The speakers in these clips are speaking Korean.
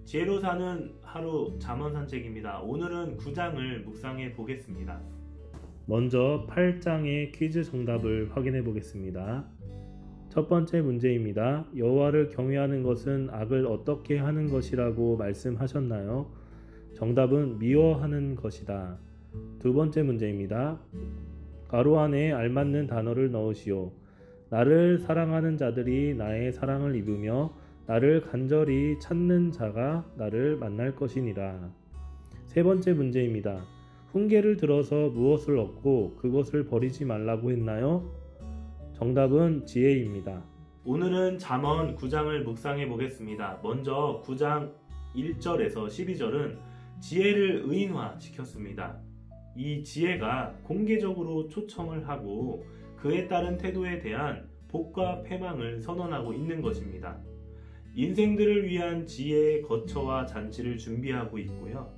지혜로 사는 하루 잠언 산책입니다. 오늘은 9장을 묵상해 보겠습니다. 먼저 8장의 퀴즈 정답을 확인해 보겠습니다. 첫 번째 문제입니다. 여호와를 경외하는 것은 악을 어떻게 하는 것이라고 말씀하셨나요? 정답은 미워하는 것이다. 두 번째 문제입니다. 가로 안에 알맞는 단어를 넣으시오. 나를 사랑하는 자들이 나의 사랑을 입으며 나를 간절히 찾는 자가 나를 만날 것이니라. 세 번째 문제입니다. 훈계를 들어서 무엇을 얻고 그것을 버리지 말라고 했나요? 정답은 지혜입니다. 오늘은 잠언 9장을 묵상해 보겠습니다. 먼저 9장 1절에서 12절은 지혜를 의인화 시켰습니다. 이 지혜가 공개적으로 초청을 하고 그에 따른 태도에 대한 복과 패망을 선언하고 있는 것입니다. 인생들을 위한 지혜의 거처와 잔치를 준비하고 있고요.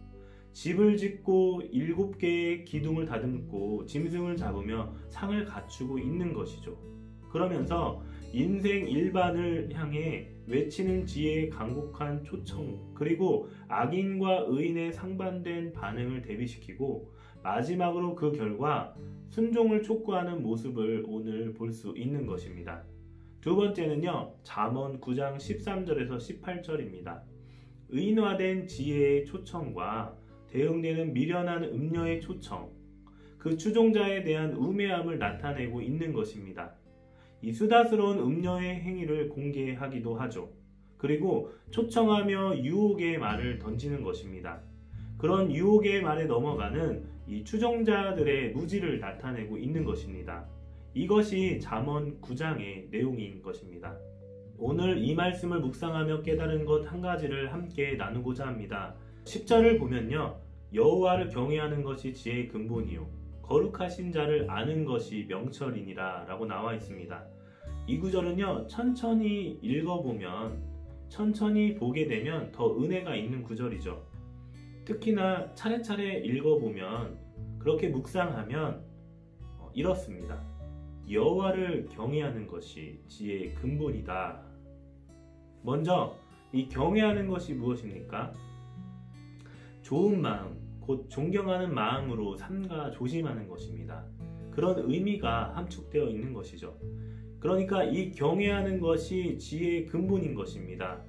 집을 짓고 7개의 기둥을 다듬고 짐승을 잡으며 상을 갖추고 있는 것이죠. 그러면서 인생 일반을 향해 외치는 지혜의 간곡한 초청, 그리고 악인과 의인의 상반된 반응을 대비시키고 마지막으로 그 결과 순종을 촉구하는 모습을 오늘 볼 수 있는 것입니다. 두 번째는요, 잠언 9장 13절에서 18절입니다. 의인화된 지혜의 초청과 대응되는 미련한 음녀의 초청, 그 추종자에 대한 우매함을 나타내고 있는 것입니다. 이 수다스러운 음녀의 행위를 공개하기도 하죠. 그리고 초청하며 유혹의 말을 던지는 것입니다. 그런 유혹의 말에 넘어가는 이 추종자들의 무지를 나타내고 있는 것입니다. 이것이 잠언 9장의 내용인 것입니다. 오늘 이 말씀을 묵상하며 깨달은 것 한 가지를 함께 나누고자 합니다. 10절을 보면요, 여호와를 경외하는 것이 지혜의 근본이요 거룩하신 자를 아는 것이 명철이니라 라고 나와 있습니다. 이 구절은요, 천천히 읽어보면, 천천히 보게 되면 더 은혜가 있는 구절이죠. 특히나 차례차례 읽어보면, 그렇게 묵상하면 이렇습니다. 여호와를 경외하는 것이 지혜의 근본이다. 먼저 이 경외하는 것이 무엇입니까? 좋은 마음, 곧 존경하는 마음으로 삼가 조심하는 것입니다. 그런 의미가 함축되어 있는 것이죠. 그러니까 이 경외하는 것이 지혜의 근본인 것입니다.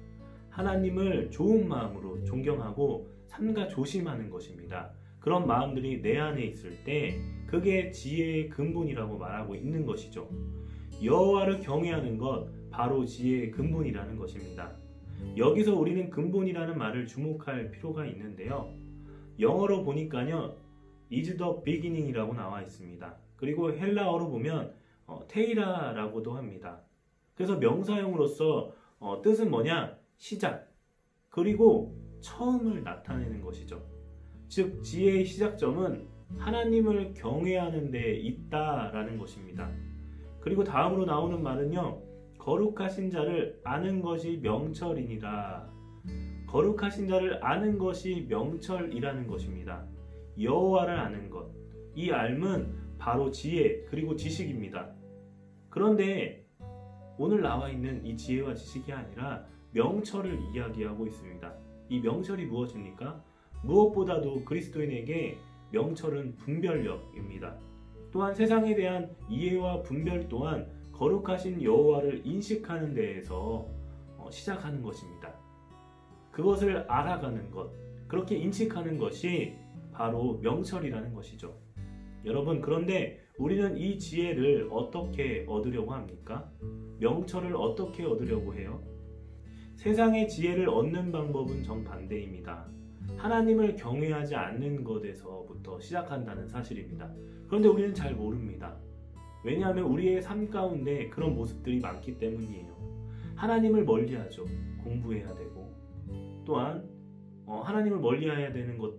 하나님을 좋은 마음으로 존경하고 삼가 조심하는 것입니다. 그런 마음들이 내 안에 있을 때 그게 지혜의 근본이라고 말하고 있는 것이죠. 여호와를 경외하는 것, 바로 지혜의 근본이라는 것입니다. 여기서 우리는 근본이라는 말을 주목할 필요가 있는데요. 영어로 보니까요, is the beginning이라고 나와 있습니다. 그리고 헬라어로 보면 테이라라고도 합니다. 그래서 명사형으로서 뜻은 뭐냐? 시작, 그리고 처음을 나타내는 것이죠. 즉 지혜의 시작점은 하나님을 경외하는 데 있다라는 것입니다. 그리고 다음으로 나오는 말은요, 거룩하신 자를 아는 것이 명철이니라. 거룩하신 자를 아는 것이 명철이라는 것입니다. 여호와를 아는 것, 이 알은 바로 지혜 그리고 지식입니다. 그런데 오늘 나와 있는 이 지혜와 지식이 아니라 명철을 이야기하고 있습니다. 이 명철이 무엇입니까? 무엇보다도 그리스도인에게 명철은 분별력입니다. 또한 세상에 대한 이해와 분별 또한 거룩하신 여호와를 인식하는 데에서 시작하는 것입니다. 그것을 알아가는 것, 그렇게 인식하는 것이 바로 명철이라는 것이죠. 여러분, 그런데 우리는 이 지혜를 어떻게 얻으려고 합니까? 명철을 어떻게 얻으려고 해요? 세상의 지혜를 얻는 방법은 정반대입니다. 하나님을 경외하지 않는 것에서부터 시작한다는 사실입니다. 그런데 우리는 잘 모릅니다. 왜냐하면 우리의 삶 가운데 그런 모습들이 많기 때문이에요. 하나님을 멀리하죠. 공부해야 되고, 또한 하나님을 멀리해야 되는 것,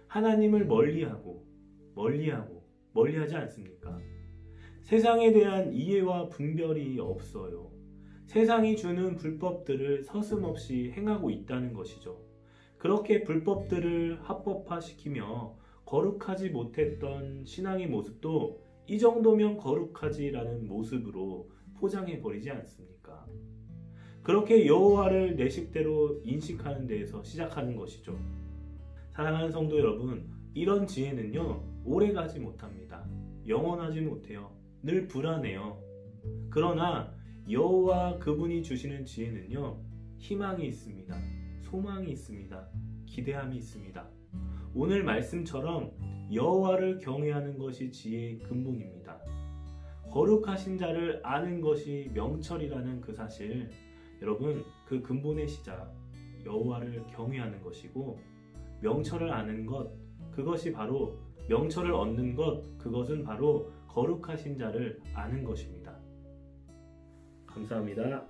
하나님을 멀리하지 않습니까? 세상에 대한 이해와 분별이 없어요. 세상이 주는 불법들을 서슴없이 행하고 있다는 것이죠. 그렇게 불법들을 합법화시키며 거룩하지 못했던 신앙의 모습도 이 정도면 거룩하지라는 모습으로 포장해버리지 않습니까? 그렇게 여호와를 내 식대로 인식하는 데에서 시작하는 것이죠. 사랑하는 성도 여러분, 이런 지혜는요, 오래가지 못합니다. 영원하지 못해요. 늘 불안해요. 그러나 여호와 그분이 주시는 지혜는요, 희망이 있습니다. 소망이 있습니다. 기대함이 있습니다. 오늘 말씀처럼 여호와를 경외하는 것이 지혜의 근본입니다. 거룩하신 자를 아는 것이 명철이라는 그 사실, 여러분, 그 근본의 시작, 여호와를 경외하는 것이고, 명철을 아는 것, 그것이 바로 명철을 얻는 것, 그것은 바로 거룩하신 자를 아는 것입니다. 감사합니다.